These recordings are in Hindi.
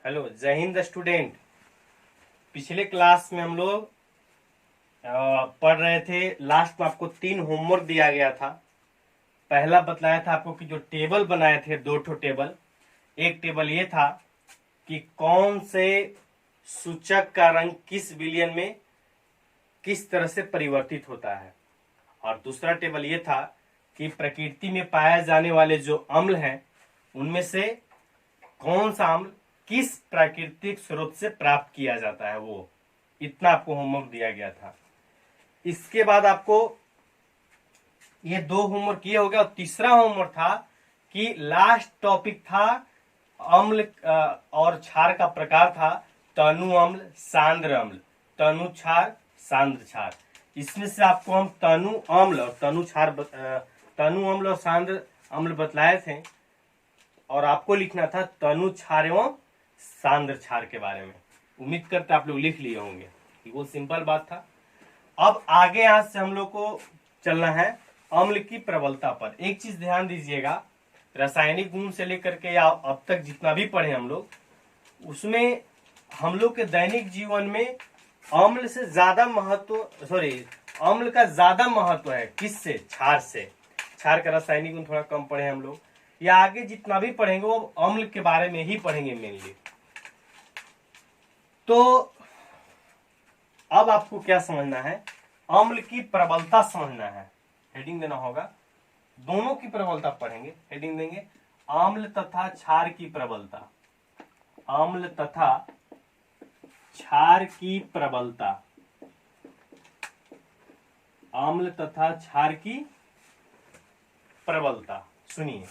हेलो, जय हिंद स्टूडेंट। पिछले क्लास में हम लोग पढ़ रहे थे। लास्ट में आपको 3 होमवर्क दिया गया था। पहला बतलाया था आपको कि जो टेबल बनाए थे 2 ठो टेबल। एक टेबल ये था कि कौन से सूचक का रंग किस विलयन में किस तरह से परिवर्तित होता है, और दूसरा टेबल ये था कि प्रकृति में पाए जाने वाले जो अम्ल हैं उनमें से कौन सा अम्ल किस प्राकृतिक स्रोत से प्राप्त किया जाता है। वो इतना आपको होमवर्क दिया गया था। इसके बाद आपको ये 2 होमवर्क ये हो गया, और तीसरा होमवर्क था कि लास्ट टॉपिक था अम्ल और क्षार का प्रकार था तनु अम्ल, सांद्र अम्ल, तनु क्षार, सांद्र क्षार। इसमें से आपको हम तनु अम्ल और तनु अम्ल और सांद्र अम्ल बतलाए थे, और आपको लिखना था तनु क्षार एवं सांद्र क्षार के बारे में। उम्मीद करते आप लोग लिख लिए होंगे। वो सिंपल बात था। अब आगे यहां से हम लोग को चलना है अम्ल की प्रबलता पर। एक चीज ध्यान दीजिएगा, रासायनिक गुण से लेकर के या अब तक जितना भी पढ़े हम लोग, उसमें हम लोग के दैनिक जीवन में अम्ल से ज्यादा अम्ल का ज्यादा महत्व है। किससे? क्षार से। क्षार का रासायनिक गुण थोड़ा कम पढ़े हम लोग, या आगे जितना भी पढ़ेंगे वो अम्ल के बारे में ही पढ़ेंगे मेनली। तो अब आपको क्या समझना है? अम्ल की प्रबलता समझना है। हेडिंग देना होगा, दोनों की प्रबलता पढ़ेंगे। हेडिंग देंगे अम्ल तथा क्षार की प्रबलता। अम्ल तथा क्षार की प्रबलता। अम्ल तथा क्षार की प्रबलता। सुनिए,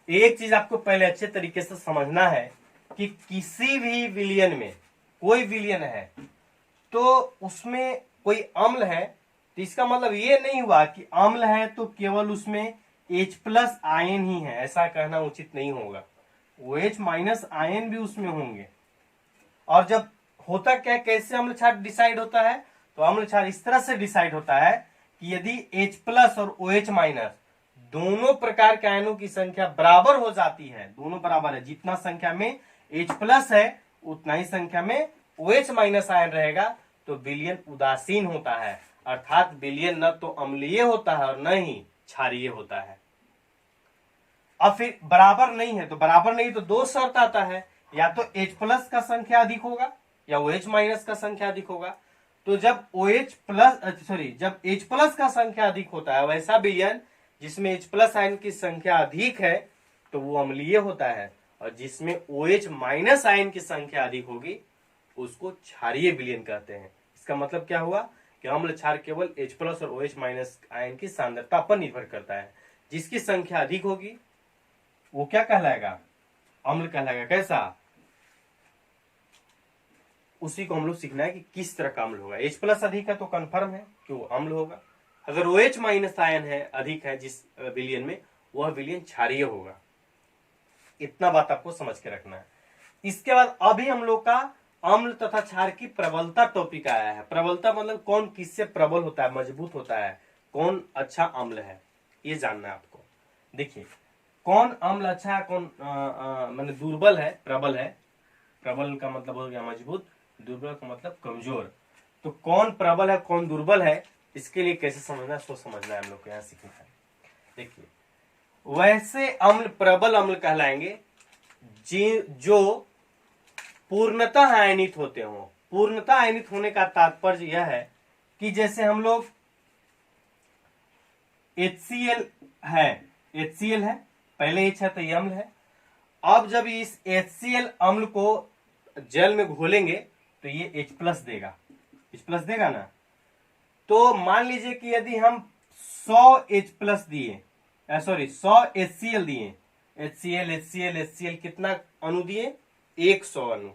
एक चीज आपको पहले अच्छे तरीके से समझना है कि किसी भी विलयन में, कोई विलयन है तो उसमें कोई अम्ल है, तो इसका मतलब ये नहीं हुआ कि अम्ल है तो केवल उसमें H+ आयन ही है। ऐसा कहना उचित नहीं होगा। OH- आयन भी उसमें होंगे। और जब होता क्या, कैसे अम्ल क्षार डिसाइड होता है? तो अम्ल क्षार इस तरह से डिसाइड होता है कि यदि H+ और OH- दोनों प्रकार के आयनों की संख्या बराबर हो जाती है, दोनों बराबर है, जितना संख्या में H+ है उतना ही संख्या में OH- आयन रहेगा, तो विलयन उदासीन होता है। अर्थात विलयन न तो अम्लीय होता है और न ही क्षारीय होता है। अब फिर बराबर नहीं है, तो बराबर नहीं तो 2 शर्त आता है, या तो H+ का संख्या अधिक होगा या OH- का संख्या अधिक होगा। तो जब जब H+ का संख्या अधिक होता है, वैसा विलयन जिसमें H+ आयन की संख्या अधिक है तो वो अम्लीय होता है, और जिसमें OH- आयन की संख्या अधिक होगी उसको क्षारीय विलयन कहते हैं। इसका मतलब क्या हुआ कि अम्ल क्षार केवल H+ और OH- आयन की सांद्रता पर निर्भर करता है। जिसकी संख्या अधिक होगी वो क्या कहलाएगा? अम्ल कहलाएगा। कैसा? उसी को हम लोग सीखना है कि किस तरह का अम्ल होगा। H+ अधिक है तो कंफर्म है कि वो अम्ल होगा। अगर OH- आयन है, अधिक है जिस विलयन में, वह विलयन क्षारीय होगा। इतना बात आपको समझ के रखना है। इसके बाद अभी हम लोग का अम्ल तथा क्षार की प्रबलता टॉपिक आया है। प्रबलता मतलब कौन किससे प्रबल होता है, मजबूत होता है, कौन अच्छा अम्ल है, ये जानना है आपको। देखिए, कौन अम्ल अच्छा है, कौन मतलब दुर्बल है, प्रबल है। प्रबल का मतलब हो गया मजबूत, दुर्बल का मतलब कमजोर। तो कौन प्रबल है कौन दुर्बल है, इसके लिए कैसे समझना है, सो समझना है हम लोग को, यहाँ सीखना है। देखिए, वैसे अम्ल प्रबल अम्ल कहलाएंगे जो पूर्णतः आयनित होते हो। पूर्णतः आयनित होने का तात्पर्य यह है कि जैसे हम लोग HCl है, पहले H है तो ये अम्ल है। अब जब इस HCl अम्ल को जल में घोलेंगे तो ये H+ देगा। H+ देगा ना। तो मान लीजिए कि यदि हम 100 H+ दिए, 100 HCl दिए, HCl कितना अणु दिए? 100 अणु।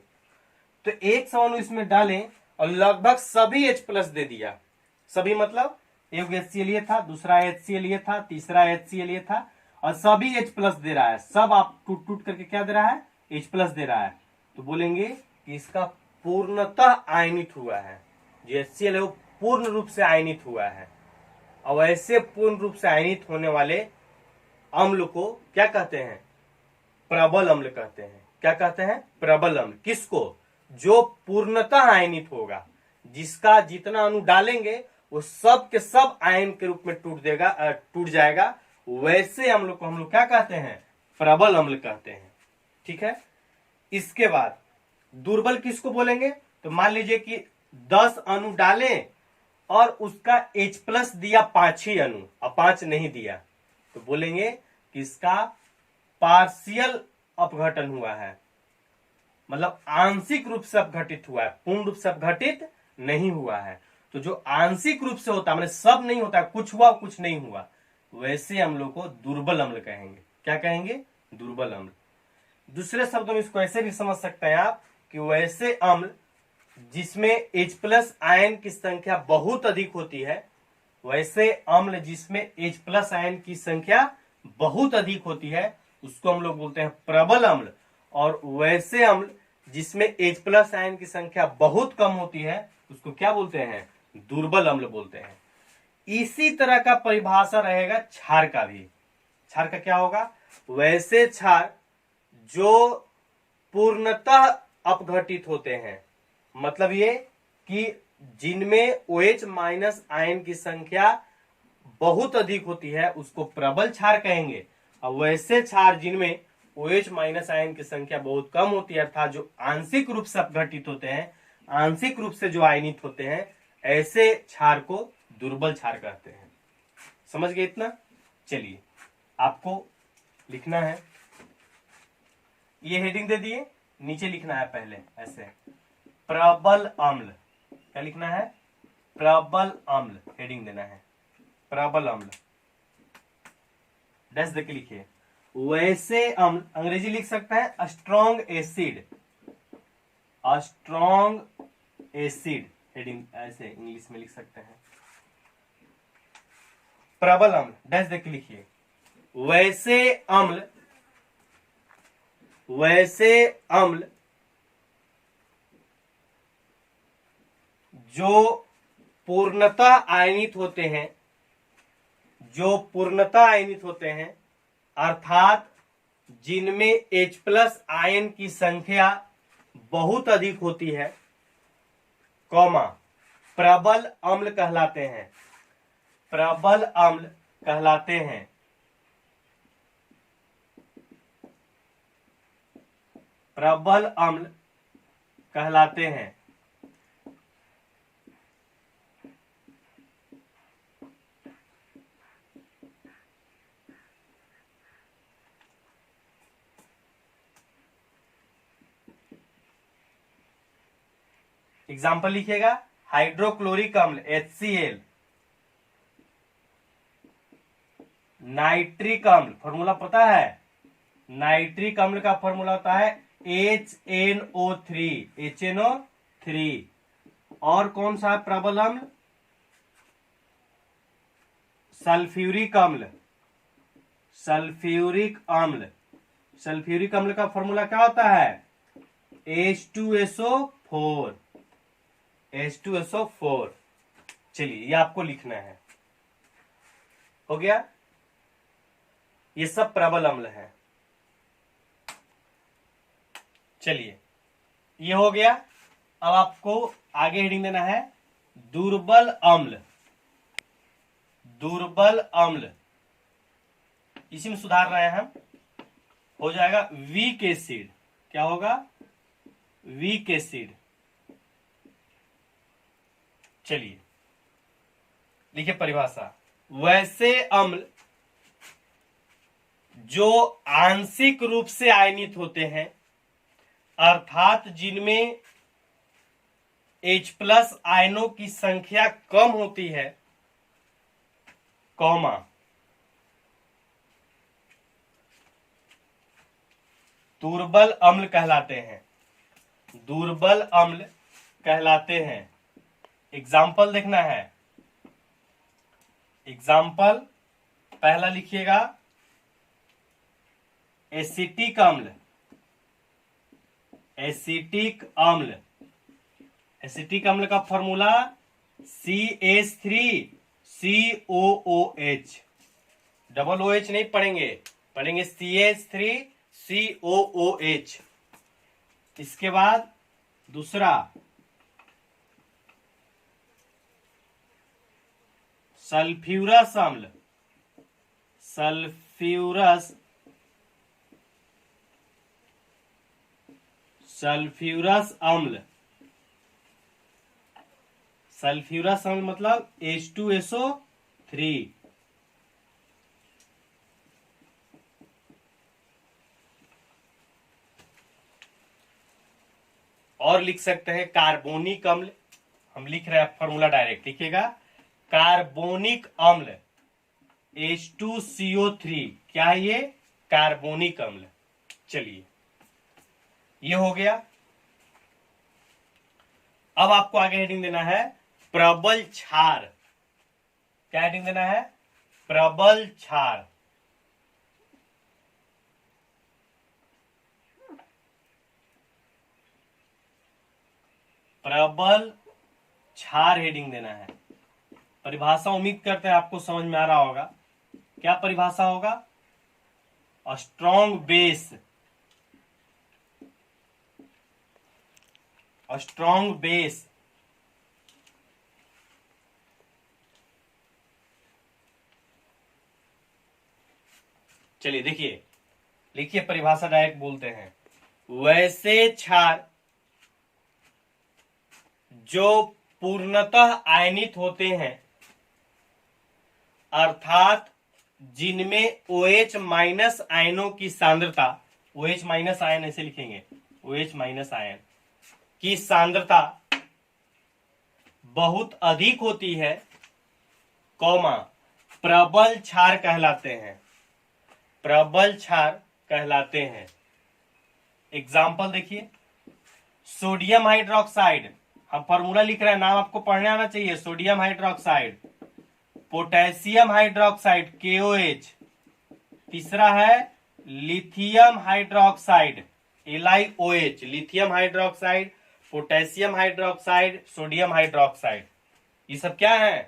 तो 100 अणु इसमें डालें और लगभग सभी H+ दे दिया। सभी मतलब एक HCl ये था, दूसरा HCl ये था, तीसरा HCl ये था, और सभी H+ दे रहा है। सब आप टूट टूट करके क्या दे रहा है? H+ दे रहा है। तो बोलेंगे कि इसका पूर्णतः आयनित हुआ है। जो HCl है वो पूर्ण रूप से आयनित हुआ है। और ऐसे पूर्ण रूप से आयनित होने वाले अम्ल को क्या कहते हैं? प्रबल अम्ल कहते हैं। क्या कहते हैं, प्रबल अम्ल। किसको, जो पूर्णतः आयनित होगा, जिसका जितना अणु डालेंगे वो सब के सब आयन के रूप में टूट जाएगा, वैसे अम्ल को हम लोग क्या कहते हैं, प्रबल अम्ल कहते हैं। ठीक है। इसके बाद दुर्बल किसको बोलेंगे, तो मान लीजिए कि 10 अणु डालें और उसका H+ दिया 5 ही अणु और 5 नहीं दिया, तो बोलेंगे कि इसका पार्शियल अपघटन हुआ है, मतलब आंशिक रूप से अपघटित हुआ है, पूर्ण रूप से अपघटित नहीं हुआ है। तो जो आंशिक रूप से होता है, मतलब सब नहीं होता, कुछ हुआ कुछ नहीं हुआ, वैसे अम्लों को दुर्बल अम्ल कहेंगे। क्या कहेंगे, दुर्बल अम्ल। दूसरे शब्दों में इसको ऐसे भी समझ सकते हैं आप कि वैसे अम्ल जिसमें H+ आयन की संख्या बहुत अधिक होती है, वैसे अम्ल जिसमें H+ आयन की संख्या बहुत अधिक होती है, उसको हम लोग बोलते हैं प्रबल अम्ल। और वैसे अम्ल जिसमें H+ आयन की संख्या बहुत कम होती है, उसको क्या बोलते हैं, दुर्बल अम्ल बोलते हैं। इसी तरह का परिभाषा रहेगा क्षार का भी। क्षार का क्या होगा, वैसे क्षार जो पूर्णतः अपघटित होते हैं, मतलब ये कि जिनमें OH- आयन की संख्या बहुत अधिक होती है, उसको प्रबल क्षार कहेंगे। और वैसे क्षार जिनमें OH- आयन की संख्या बहुत कम होती है, अर्थात जो आंशिक रूप से अपघटित होते हैं, आंशिक रूप से जो आयनित होते हैं, ऐसे क्षार को दुर्बल क्षार कहते हैं। समझ गए इतना। चलिए आपको लिखना है, ये हेडिंग दे दिए, नीचे लिखना है पहले ऐसे, प्रबल अम्ल। क्या लिखना है, प्रबल अम्ल, हेडिंग देना है प्रबल अम्ल, डैश देके लिखिए। वैसे अम्ल, अंग्रेजी लिख सकते हैं strong acid, strong acid, heading ऐसे इंग्लिश में लिख सकते हैं। प्रबल अम्ल, डैश देके लिखिए। वैसे अम्ल, वैसे अम्ल जो पूर्णतः आयनित होते हैं, जो पूर्णतः आयनित होते हैं, अर्थात जिनमें H+ आयन की संख्या बहुत अधिक होती है, कॉमा, प्रबल अम्ल कहलाते हैं, प्रबल अम्ल कहलाते हैं। प्रबल अम्ल कहलाते हैं। एग्जाम्पल लिखिएगा, हाइड्रोक्लोरिक अम्ल HCl, नाइट्रिक अम्ल, फॉर्मूला पता है, नाइट्रिक अम्ल का फॉर्मूला होता है HNO3, HNO3। और कौन सा है प्रबल अम्ल, सल्फ्यूरिक अम्ल, सल्फ्यूरिक अम्ल, सल्फ्यूरिक अम्ल का फॉर्मूला क्या होता है, H2SO4, H2SO4। चलिए ये आपको लिखना है, हो गया, ये सब प्रबल अम्ल है। चलिए ये हो गया। अब आपको आगे हेडिंग देना है दुर्बल अम्ल, दुर्बल अम्ल, इसी में सुधार रहे हैं हम, हो जाएगा वीक एसिड। क्या होगा, वीक एसिड। चलिए लिखिए परिभाषा, वैसे अम्ल जो आंशिक रूप से आयनित होते हैं, अर्थात जिनमें H+ आयनों की संख्या कम होती है, कॉमा, दुर्बल अम्ल कहलाते हैं, दुर्बल अम्ल कहलाते हैं। एग्जाम्पल देखना है, एग्जाम्पल पहला लिखिएगा एसिटिक अम्ल, एसिटिक अम्ल, एसिटिक अम्ल का फॉर्मूला CH3COOH, डबल OH नहीं पढ़ेंगे, पढ़ेंगे CH3COOH। इसके बाद दूसरा सल्फ्यूरस अम्ल, सल्फ्यूरस अम्ल, सल्फ्यूरस अम्ल मतलब H2SO3। और लिख सकते हैं कार्बोनिक अम्ल, हम लिख रहे हैं फॉर्मूला डायरेक्ट लिखिएगा, कार्बोनिक अम्ल H2CO3, क्या है ये? कार्बोनिक अम्ल। चलिए ये हो गया। अब आपको आगे हेडिंग देना है प्रबल क्षार। क्या हेडिंग देना है? प्रबल क्षार। प्रबल क्षार हेडिंग देना है। परिभाषा उम्मीद करते हैं आपको समझ में आ रहा होगा। क्या परिभाषा होगा? स्ट्रॉन्ग बेस, स्ट्रॉन्ग बेस चलिए देखिए, लिखिए परिभाषा डायरेक्ट बोलते हैं, वैसे क्षार जो पूर्णतः आयनित होते हैं, अर्थात जिनमें OH माइनस आयनों की सांद्रता, OH माइनस आयन ऐसे लिखेंगे, OH माइनस आयन की सांद्रता बहुत अधिक होती है, कौमा प्रबल क्षार कहलाते हैं, प्रबल क्षार कहलाते हैं। एग्जाम्पल देखिए, सोडियम हाइड्रोक्साइड, हम फॉर्मूला लिख रहे हैं, नाम आपको पढ़ने आना चाहिए, sodium hydroxide, potassium hydroxide KOH, तीसरा है lithium hydroxide LiOH, lithium hydroxide, potassium hydroxide, sodium hydroxide, ये सब क्या है?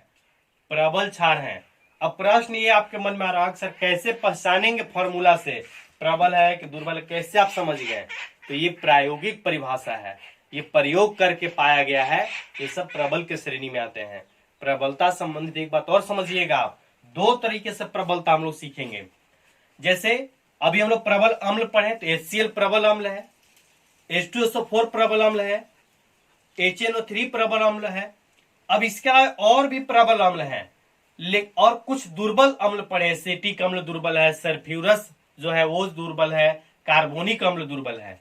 प्रबल क्षार हैं। अब प्रश्न ये आपके मन में आ रहा है सर कैसे पहचानेंगे फॉर्मूला से प्रबल है कि दुर्बल है, कैसे आप समझ गए? तो ये प्रायोगिक परिभाषा है, ये प्रयोग करके पाया गया है, ये सब प्रबल के श्रेणी में आते हैं। प्रबलता संबंधित एक बात और समझिएगा आप, दो तरीके से प्रबलता हम लोग सीखेंगे। जैसे अभी हम लोग प्रबल अम्ल पढ़े तो HCl प्रबल अम्ल है, H2SO4 प्रबल अम्ल है, HNO3 प्रबल अम्ल है। अब इसका और भी प्रबल अम्ल है, और कुछ दुर्बल अम्ल पढ़े, एसिटिक अम्ल दुर्बल है, सल्फ्यूरस जो है वो दुर्बल है, कार्बोनिक अम्ल दुर्बल है।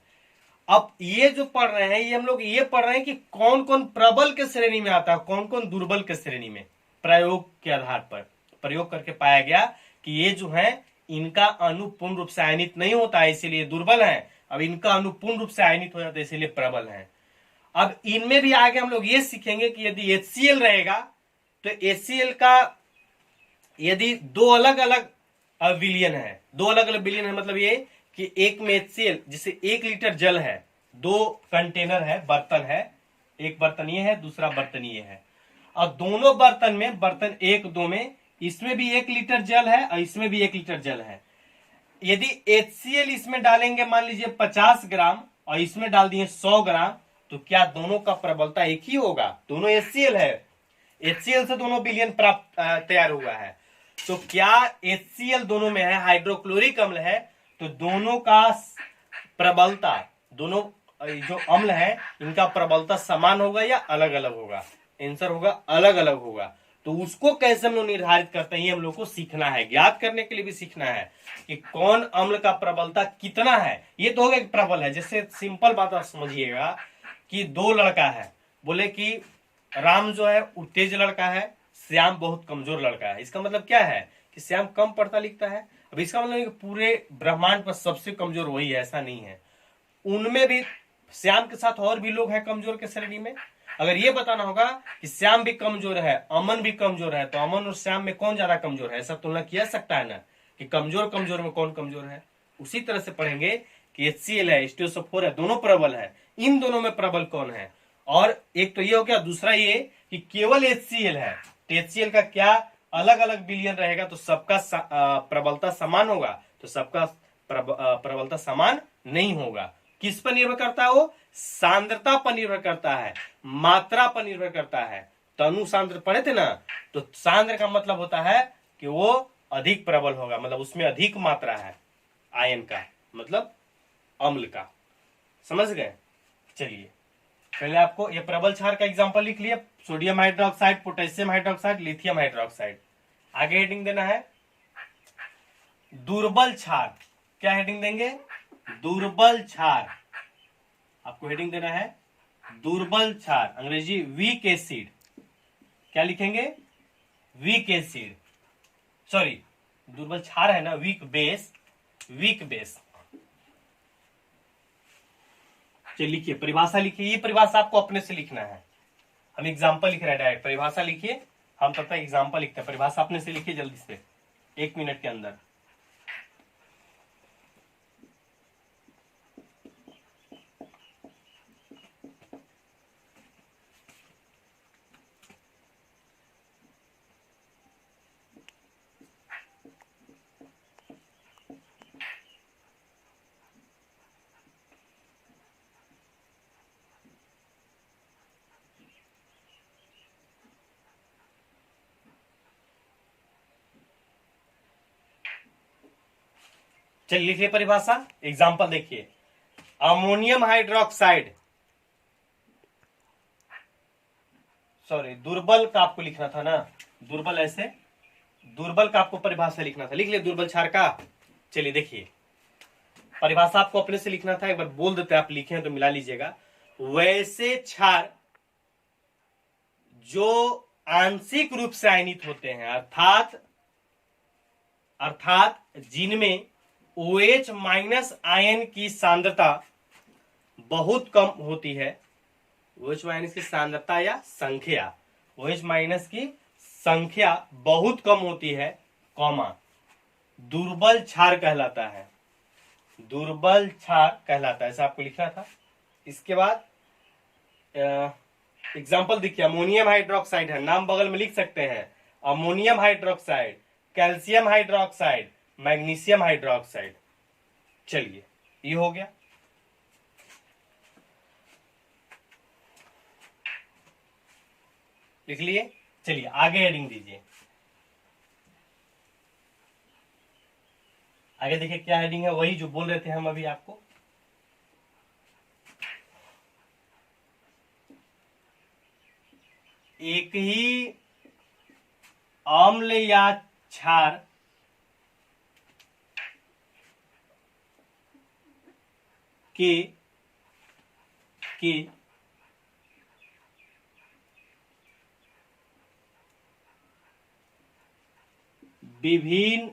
अब ये जो पढ़ रहे हैं, ये हम लोग ये पढ़ रहे हैं कि कौन कौन प्रबल के श्रेणी में आता है, कौन कौन दुर्बल के श्रेणी में। प्रयोग के आधार पर प्रयोग करके पाया गया कि ये जो है इनका अणु पूर्ण रूप से आयनित नहीं होता है, इसीलिए दुर्बल है। अब इनका अणु पूर्ण रूप से आयनित हो जाता है, इसीलिए प्रबल है। अब इनमें भी आगे हम लोग ये सीखेंगे कि यदि HCl रहेगा तो HCl का यदि दो अलग अलग विलियन है, दो अलग अलग विलियन है, मतलब ये कि एक में HCl, जिसे 1 लीटर जल है, 2 कंटेनर है, बर्तन है, एक बर्तन ये है, दूसरा बर्तन ये है, और दोनों बर्तन में, बर्तन 1 2 में, इसमें भी 1 लीटर जल है और इसमें भी 1 लीटर जल है। यदि HCl इसमें डालेंगे मान लीजिए 50 ग्राम और इसमें डाल दिए 100 ग्राम, तो क्या दोनों का प्रबलता एक ही होगा? दोनों HCl है, HCl से दोनों विलियन प्राप्त तैयार हुआ है, तो क्या HCl दोनों में है, हाइड्रोक्लोरिक अम्ल है, तो दोनों का प्रबलता, दोनों जो अम्ल है इनका प्रबलता समान होगा या अलग अलग होगा? आंसर होगा अलग अलग होगा। तो उसको कैसे हम लोग निर्धारित करते हैं, ये हम लोग को सीखना है, ज्ञात करने के लिए भी सीखना है कि कौन अम्ल का प्रबलता कितना है। ये तो होगा प्रबल है। जैसे सिंपल बात आप समझिएगा कि 2 लड़का है, बोले कि राम जो है वो तेज लड़का है, श्याम बहुत कमजोर लड़का है। इसका मतलब क्या है कि श्याम कम पढ़ता लिखता है। अब इसका मतलब पूरे ब्रह्मांड पर सबसे कमजोर वही है, ऐसा नहीं है। उनमें भी श्याम के साथ और भी लोग हैं कमजोर के श्रेणी में। अगर ये बताना होगा कि श्याम भी कमजोर है, अमन भी कमजोर है, तो अमन और श्याम में कौन ज्यादा कमजोर है, ऐसा तुलना किया सकता है ना, कि कमजोर कमजोर में कौन कमजोर है। उसी तरह से पढ़ेंगे कि HCl है, H2SO4 है, दोनों प्रबल है, इन दोनों में प्रबल कौन है। और एक तो ये हो गया, दूसरा ये कि केवल HCl है, तो HCl का क्या अलग अलग विलियन रहेगा, तो सबका प्रबलता समान होगा, तो सबका प्रबलता समान नहीं होगा। किस पर निर्भर करता है? वो सांद्रता पर निर्भर करता है, मात्रा पर निर्भर करता है। तनु सांद्र पढ़े थे ना, तो सांद्र का मतलब होता है कि वो अधिक प्रबल होगा, मतलब उसमें अधिक मात्रा है आयन का, मतलब अम्ल का। समझ गए? चलिए पहले आपको ये प्रबल क्षार का एग्जांपल लिख लिया, sodium hydroxide, potassium hydroxide, lithium hydroxide. आगे हेडिंग देना है दुर्बल क्षार। क्या हेडिंग देंगे? दुर्बल क्षार। आपको हेडिंग देना है दुर्बल क्षार, अंग्रेजी वीक एसिड। क्या लिखेंगे? वीक एसिड, सॉरी दुर्बल क्षार है ना, वीक बेस, वीक बेस। चलिए लिखिए, परिभाषा लिखिए। ये परिभाषा आपको अपने से लिखना है, हम एग्जाम्पल लिख रहे हैं डायरेक्ट। परिभाषा लिखिए, हम तब तक एग्जाम्पल लिखते हैं। परिभाषा अपने से लिखिए जल्दी से, 1 मिनट के अंदर। चलिए लिखिए परिभाषा, एग्जाम्पल देखिए। अमोनियम हाइड्रोक्साइड, सॉरी दुर्बल का आपको लिखना था ना, दुर्बल ऐसे, दुर्बल का आपको परिभाषा लिखना था। लिख लिया दुर्बल क्षार का। चलिए देखिए, परिभाषा आपको अपने से लिखना था, एक बार बोल देते आप लिखे तो मिला लीजिएगा। वैसे क्षार जो आंशिक रूप से आयनित होते हैं, अर्थात जिनमें OH माइनस आयन की सांद्रता बहुत कम होती है। OH माइनस की सांद्रता या संख्या, OH माइनस की संख्या बहुत कम होती है, कॉमा, दुर्बल क्षार कहलाता है। दुर्बल क्षार कहलाता है, ऐसा आपको लिखना था। इसके बाद एग्जाम्पल देखिए, अमोनियम हाइड्रोक्साइड है, नाम बगल में लिख सकते हैं, ammonium hydroxide, calcium hydroxide, magnesium hydroxide. चलिए ये हो गया। लिख लिए? चलिए आगे हेडिंग दीजिए। आगे देखिए क्या हेडिंग है, वही जो बोल रहे थे हम अभी आपको। एक ही अम्ल या क्षार के विभिन्न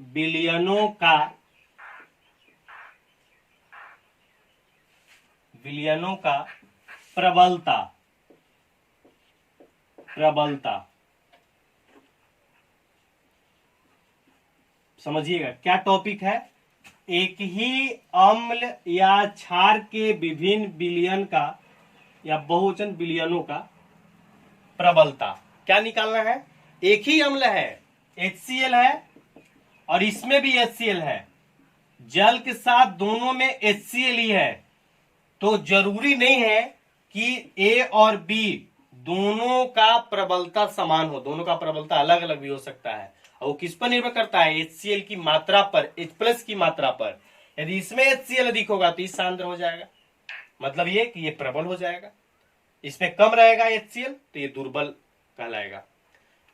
विलयनों का प्रबलता समझिएगा क्या टॉपिक है। एक ही अम्ल या क्षार के विभिन्न विलयन का या बहुवचन विलयनों का प्रबलता क्या निकालना है। एक ही अम्ल है, HCl है, और इसमें भी HCl है, जल के साथ दोनों में HCl ही है, तो जरूरी नहीं है कि A और B दोनों का प्रबलता समान हो, दोनों का प्रबलता अलग अलग भी हो सकता है। और वो किस पर निर्भर करता है? HCl की मात्रा पर, H+ की मात्रा पर। यदि इसमें HCl अधिक होगा तो ये सांद्र हो जाएगा, मतलब ये कि ये प्रबल हो जाएगा। इसमें कम रहेगा HCl तो ये दुर्बल कहलाएगा।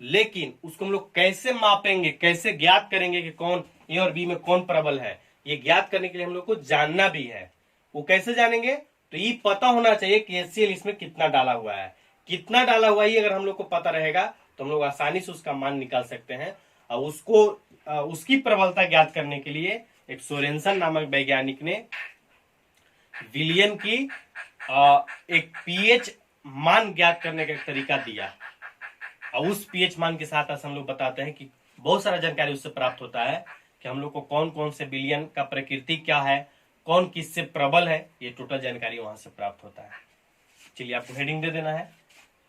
लेकिन उसको हम लोग कैसे मापेंगे, कैसे ज्ञात करेंगे कि कौन A और B में कौन प्रबल है, ये ज्ञात करने के लिए हम लोग को जानना भी है। वो कैसे जानेंगे? तो ये पता होना चाहिए कि HCl इसमें कितना डाला हुआ है। कितना डाला हुआ है अगर हम लोग को पता रहेगा तो हम लोग आसानी से उसका मान निकाल सकते हैं। और उसको उसकी प्रबलता ज्ञात करने के लिए एक सोरेनसन नामक वैज्ञानिक ने विलयन की एक पीएच मान ज्ञात करने का एक तरीका दिया। और उस पीएच मान के साथ हम लोग बताते हैं कि बहुत सारा जानकारी उससे प्राप्त होता है कि हम लोग को कौन कौन से विलयन का प्रकृति क्या है, कौन किससे प्रबल है, ये टोटल जानकारी वहां से प्राप्त होता है। चलिए आपको हेडिंग दे देना है,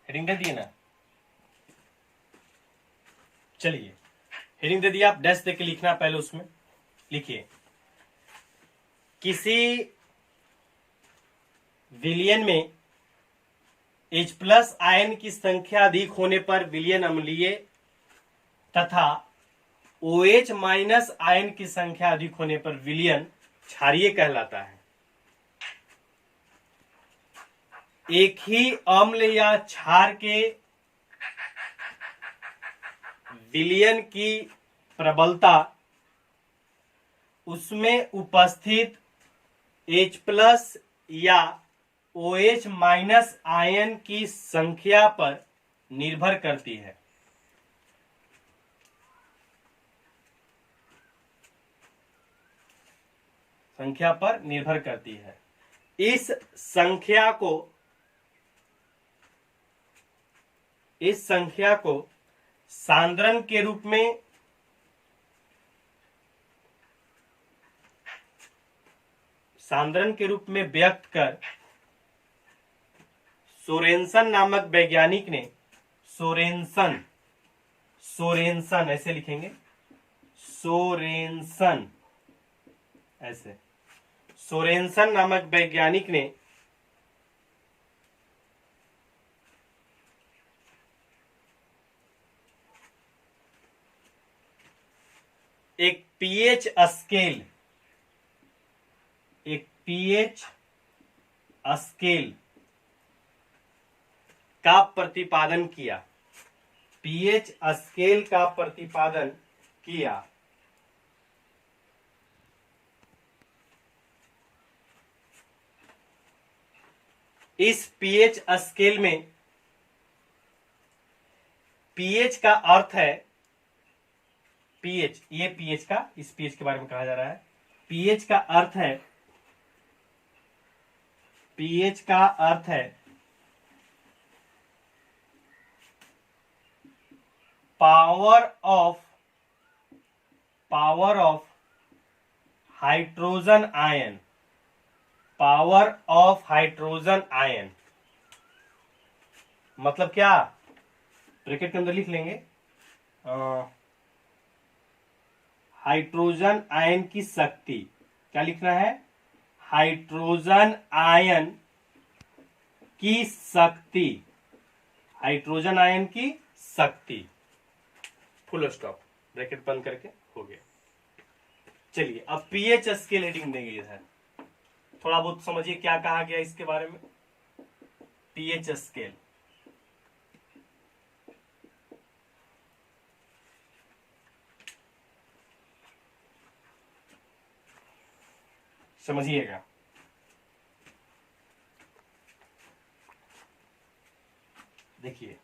हेडिंग दे दिए ना। चलिए हेडिंग दे दिया, आप डैश देके लिखना पहले, उसमें लिखिए किसी विलयन में H+ आयन की संख्या अधिक होने पर विलयन अम्लीय तथा OH- आयन की संख्या अधिक होने पर विलयन क्षारीय कहलाता है। एक ही अम्ल या क्षार के विलयन की प्रबलता उसमें उपस्थित H+ या OH- आयन की संख्या पर निर्भर करती है। संख्या पर निर्भर करती है। इस संख्या को सांद्रण के रूप में व्यक्त कर सोरेनसन नामक वैज्ञानिक ने सोरेनसन ऐसे लिखेंगे, सोरेनसन नामक वैज्ञानिक ने एक पीएच स्केल का प्रतिपादन किया। पीएच स्केल का प्रतिपादन किया। इस पीएच स्केल में पीएच का अर्थ है, पीएच, ये पीएच का, इस पीएच के बारे में कहा जा रहा है। पीएच का अर्थ है power of hydrogen ion. Power of hydrogen ion मतलब क्या, ब्रैकेट के अंदर लिख लेंगे, हाइड्रोजन आयन की शक्ति। क्या लिखना है? हाइड्रोजन आयन की शक्ति। हाइड्रोजन आयन की शक्ति, फुल स्टॉप, ब्रैकेट बंद करके हो गया। चलिए अब पीएच स्केल हेडिंग देंगे इधर, थोड़ा बहुत समझिए क्या कहा गया इसके बारे में। पीएच स्केल, समझिएगा। देखिए,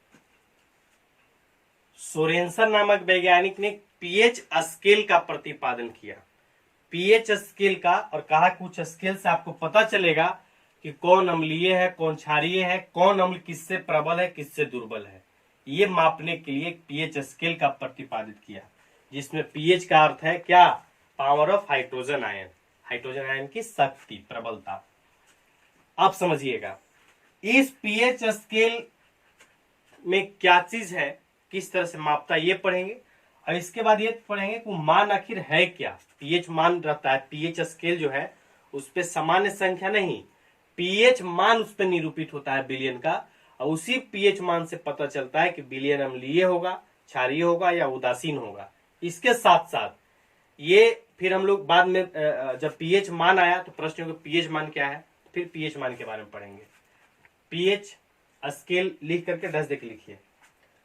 सोरेनसन नामक वैज्ञानिक ने पीएच स्केल का प्रतिपादन किया। पीएच स्केल का, और कहा कुछ स्केल से आपको पता चलेगा कि कौन अम्लीय है, कौन क्षारीय है, कौन अम्ल किससे प्रबल है, किससे दुर्बल है। ये मापने के लिए पीएच स्केल का प्रतिपादित किया, जिसमें पीएच का अर्थ है क्या? Power of hydrogen ion. Hydrogen ion की शक्ति, प्रबलता। अब समझिएगा इस पीएच स्केल में क्या चीज है, किस तरह से मापता है, ये पढ़ेंगे। और इसके बाद ये पढ़ेंगे कि मान आखिर है क्या। पीएच मान रहता है, पीएच स्केल जो है उस पर सामान्य संख्या नहीं, पीएच मान उस पर निरूपित होता है विलयन का, और उसी पीएच मान से पता चलता है कि विलयन अम्लीय होगा, क्षारीय होगा या उदासीन होगा। इसके साथ साथ ये फिर हम लोग बाद में जब पीएच मान आया तो प्रश्न होगा पीएच मान क्या है, फिर पीएच मान के बारे में पढ़ेंगे। पीएच स्केल लिख करके 10 देख लिखिए।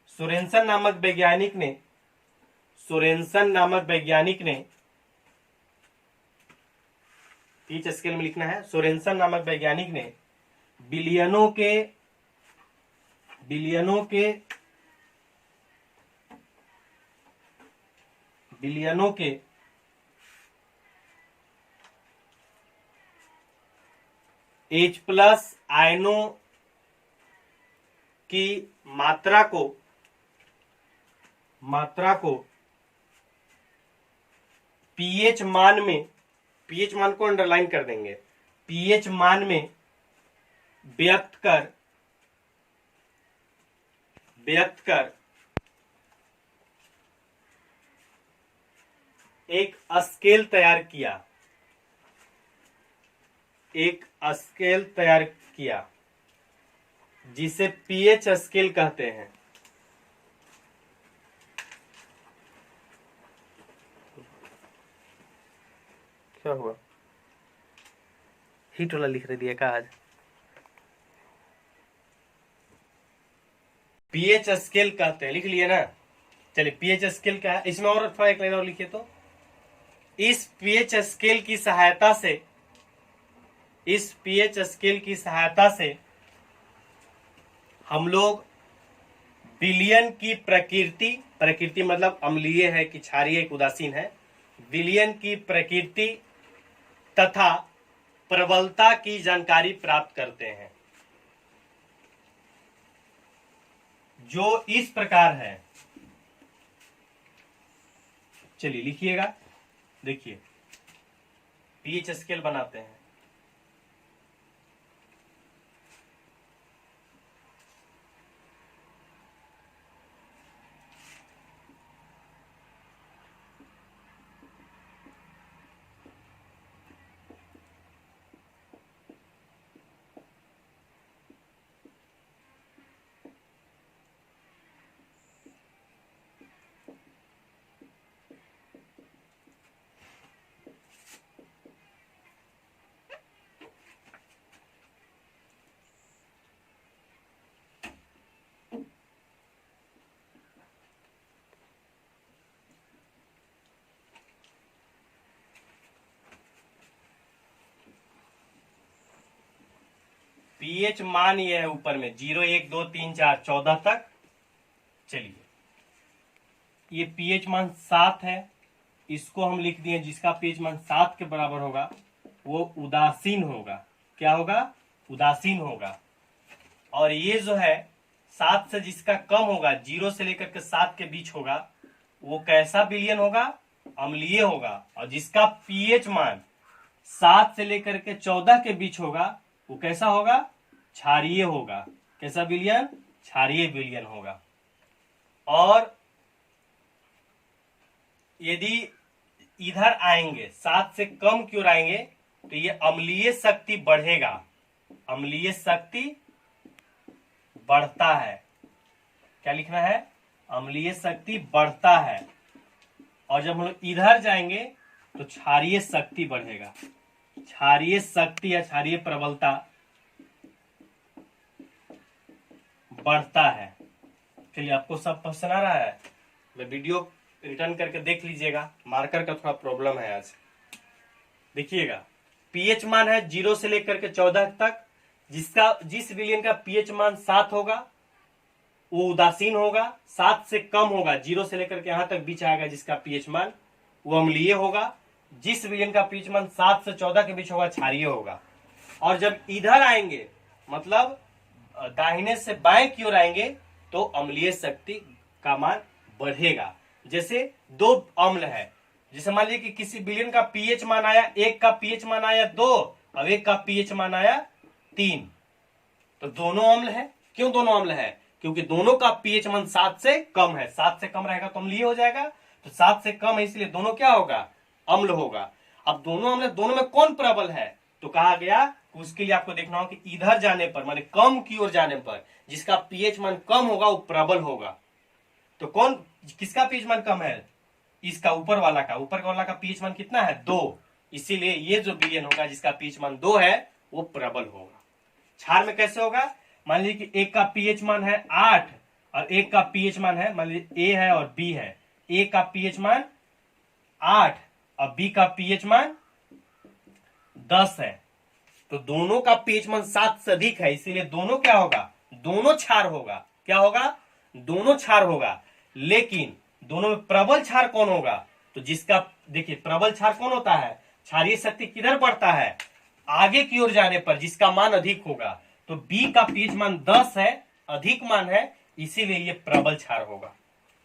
सोरेनसन नामक वैज्ञानिक ने पीएच स्केल में लिखना है, सोरेनसन नामक वैज्ञानिक ने बिलियनों के H+ आयनों की मात्रा को पीएच मान को अंडरलाइन कर देंगे, पीएच मान में व्यक्त कर एक स्केल तैयार किया, एक स्केल तैयार किया जिसे पीएच स्केल कहते हैं। क्या हुआ, हीट वाला लिख रहे दिया का आज। पीएच स्केल कहते हैं, लिख लिए ना। चलिए पीएच स्केल क्या है, इसमें और थोड़ा एक लाइन और लिखिए तो। इस पीएच स्केल की सहायता से, इस पीएच स्केल की सहायता से हम लोग विलयन की प्रकृति, प्रकृति मतलब अम्लीय है कि क्षारीय एक उदासीन है, विलयन की प्रकृति तथा प्रबलता की जानकारी प्राप्त करते हैं, जो इस प्रकार है। चलिए लिखिएगा, देखिए पीएच स्केल बनाते हैं। पीएच मान ये है ऊपर में 0, 1, 2, 3, 4, 14 तक। चलिए ये पीएच मान 7 है, इसको हम लिख दिए जिसका पीएच मान 7 के बराबर होगा वो उदासीन होगा। क्या होगा, उदासीन होगा। और ये जो है 7 से जिसका कम होगा, 0 से लेकर के 7 के बीच होगा, वो कैसा विलयन होगा, अम्लीय होगा। और जिसका पीएच मान 7 से लेकर के 14 के बीच होगा वो कैसा होगा, क्षारीय होगा। कैसा विलयन, क्षारीय विलयन होगा। और यदि इधर आएंगे 7 से कम की ओर आएंगे तो ये अम्लीय शक्ति बढ़ेगा, अम्लीय शक्ति बढ़ता है। क्या लिखना है, अम्लीय शक्ति बढ़ता है। और जब हम लोग इधर जाएंगे तो क्षारीय शक्ति बढ़ेगा, क्षारीय शक्ति या क्षारीय प्रबलता बढ़ता है। चलिए आपको सब पसंद आ रहा है, मैं वीडियो रिटर्न करके देख लीजिएगा, मार्कर का थोड़ा प्रॉब्लम है आज। देखिएगा पीएच मान है 0 से लेकर के 14 तक, जिस विलयन का पीएच मान 7 होगा वो उदासीन होगा, 7 से कम होगा 0 से लेकर के यहां तक बीच आएगा जिसका पीएच मान वो अम्लीय होगा, जिस विलयन का पीएच मान 7 से 14 के बीच होगा क्षारीय होगा। और जब इधर आएंगे मतलब दाहिने से बाएं की ओर आएंगे तो अम्लीय शक्ति का मान बढ़ेगा। जैसे दो अम्ल है, जैसे मान लीजिए कि किसी विलयन का पीएच मान आया, एक का पीएच मान आया 2 और एक का पीएच मान आया 3, तो दोनों अम्ल है। क्यों दोनों अम्ल है, क्योंकि दोनों का पीएच मान 7 से कम है। 7 से कम रहेगा तो अम्लीय हो जाएगा, तो 7 से कम है इसलिए दोनों क्या होगा, अम्ल होगा। अब दोनों अम्ल, दोनों में कौन प्रबल है, तो कहा गया उसके लिए आपको देखना होगा कि इधर जाने पर माने कम की ओर जाने पर जिसका पीएच मान कम होगा वो प्रबल होगा। तो कौन, किसका पीएच मान कम है, इसका ऊपर वाला का। ऊपर वाला का पीएच मान कितना है, 2, इसीलिए ये जो विलयन होगा जिसका पीएच मान 2 है वो प्रबल होगा। क्षार में कैसे होगा, मान लीजिए कि एक का पीएच मान है 8 और एक का पीएच मान है, मान लीजिए ए है और बी है, ए का पीएच मान 8 और बी का पीएच मान 10 है, तो दोनों का पीएच मान 7 से अधिक है, इसीलिए दोनों क्या होगा, दोनों क्षार होगा। क्या होगा, दोनों क्षार होगा। लेकिन दोनों में प्रबल क्षार कौन होगा, तो जिसका, देखिए प्रबल क्षार कौन होता है, क्षारीय शक्ति किधर बढ़ता है, आगे की ओर जाने पर जिसका मान अधिक होगा। तो बी का पीएच मान 10 है, अधिक मान है, इसीलिए ये प्रबल क्षार होगा।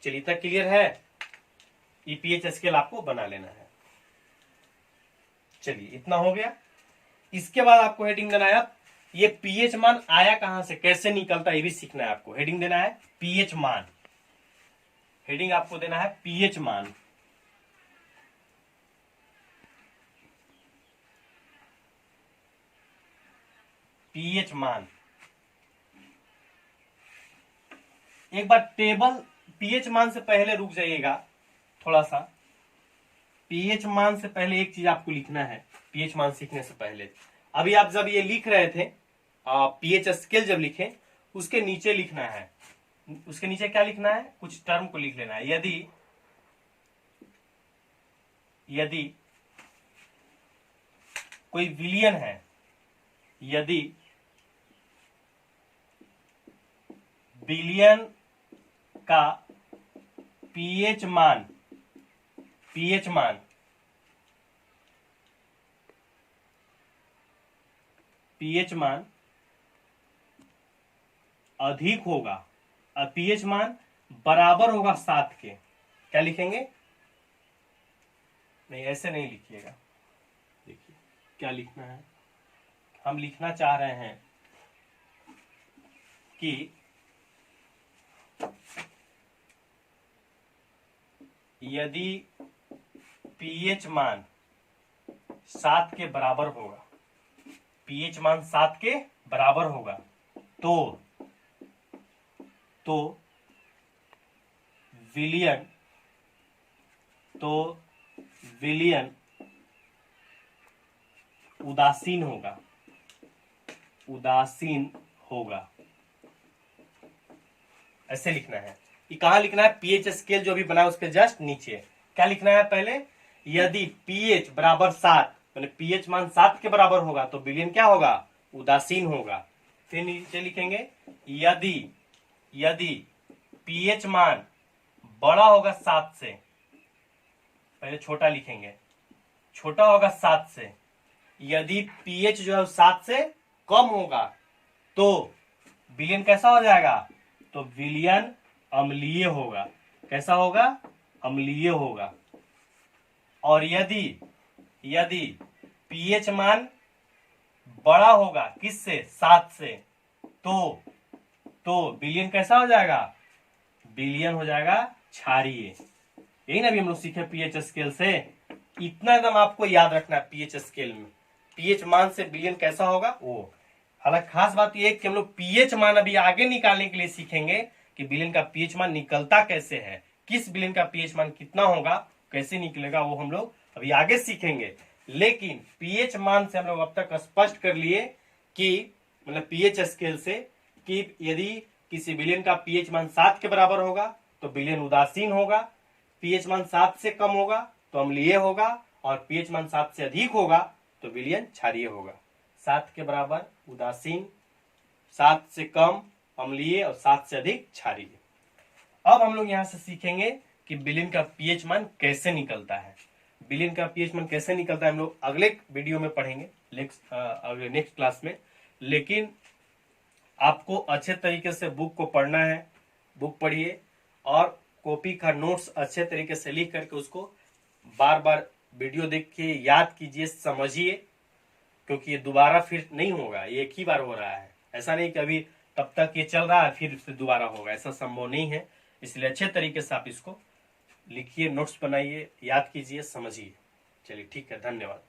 चलिए तक क्लियर है, ये पीएच स्केल आपको बना लेना है। चलिए इतना हो गया। इसके बाद आपको हेडिंग देना है, ये पीएच मान आया कहां से, कैसे निकलता है, ये भी सीखना है आपको। हेडिंग देना है पीएच मान, हेडिंग आपको देना है पीएच मान। पीएच मान। एक बार टेबल पीएच मान से पहले रुक जाइएगा थोड़ा सा। पीएच मान से पहले एक चीज आपको लिखना है, पीएच मान सीखने से पहले। अभी आप जब ये लिख रहे थे पीएच स्केल जब लिखे, उसके नीचे लिखना है, उसके नीचे क्या लिखना है, कुछ टर्म को लिख लेना है। यदि कोई विलियन है, यदि बिलियन का पीएच मान अधिक होगा, पीएच मान बराबर होगा 7 के, क्या लिखेंगे, नहीं ऐसे नहीं लिखिएगा। देखिए क्या लिखना है, हम लिखना चाह रहे हैं कि यदि पीएच मान 7 के बराबर होगा, पीएच मान 7 के बराबर होगा, तो विलियन उदासीन होगा, ऐसे लिखना है। ये कहां लिखना है, पीएच स्केल जो भी बना है उसके जस्ट नीचे क्या लिखना है, पहले यदि पीएच बराबर 7, मैंने पीएच मान 7 के बराबर होगा तो बिलियन क्या होगा, उदासीन होगा। फिर नीचे लिखेंगे यदि पीएच मान बड़ा होगा 7 से, पहले छोटा लिखेंगे, छोटा होगा 7 से, यदि पीएच जो है 7 से कम होगा तो विलियन कैसा हो जाएगा, तो विलियन अम्लीय होगा। कैसा होगा, अम्लीय होगा। और यदि पीएच मान बड़ा होगा किससे, 7 से, तो विलियन कैसा हो जाएगा, विलियन हो जाएगा क्षारीय। यही ना अभी हम लोग सीखे पीएच स्केल से। इतना एकदम आपको याद रखना है पीएच स्केल में, पीएच मान से विलियन कैसा होगा वो। हालांकि खास बात ये है कि हम लोग पीएच मान अभी आगे निकालने के लिए सीखेंगे कि विलियन का पीएच मान निकलता कैसे है, किस विलियन का पीएच मान कितना होगा, कैसे निकलेगा, वो हम लोग अभी आगे सीखेंगे। लेकिन पीएच मान से हम लोग अब तक स्पष्ट कर लिए कि मतलब पीएच स्केल से कि यदि किसी विलियन का पीएच मान 7 के बराबर होगा तो विलियन उदासीन होगा, पीएच मान 7 से कम होगा तो अम्लीय होगा, और पीएच मान 7 से अधिक होगा तो विलियन क्षारीय होगा। 7 के बराबर उदासीन, 7 से कम अम्लीय, और 7 से अधिक क्षारीय। अब हम लोग यहां से सीखेंगे कि विलियन का पीएच मान कैसे निकलता है। विलियन का पीएच मान कैसे निकलता है हम लोग अगले वीडियो में पढ़ेंगे, नेक्स्ट क्लास में। लेकिन आपको अच्छे तरीके से बुक को पढ़ना है, बुक पढ़िए और कॉपी का नोट्स अच्छे तरीके से लिख करके उसको बार बार वीडियो देखिए, याद कीजिए, समझिए, क्योंकि ये दोबारा फिर नहीं होगा, ये एक ही बार हो रहा है। ऐसा नहीं कि अभी तब तक ये चल रहा है फिर दोबारा होगा, ऐसा संभव नहीं है। इसलिए अच्छे तरीके से आप इसको लिखिए, नोट्स बनाइए, याद कीजिए, समझिए। चलिए ठीक है, धन्यवाद।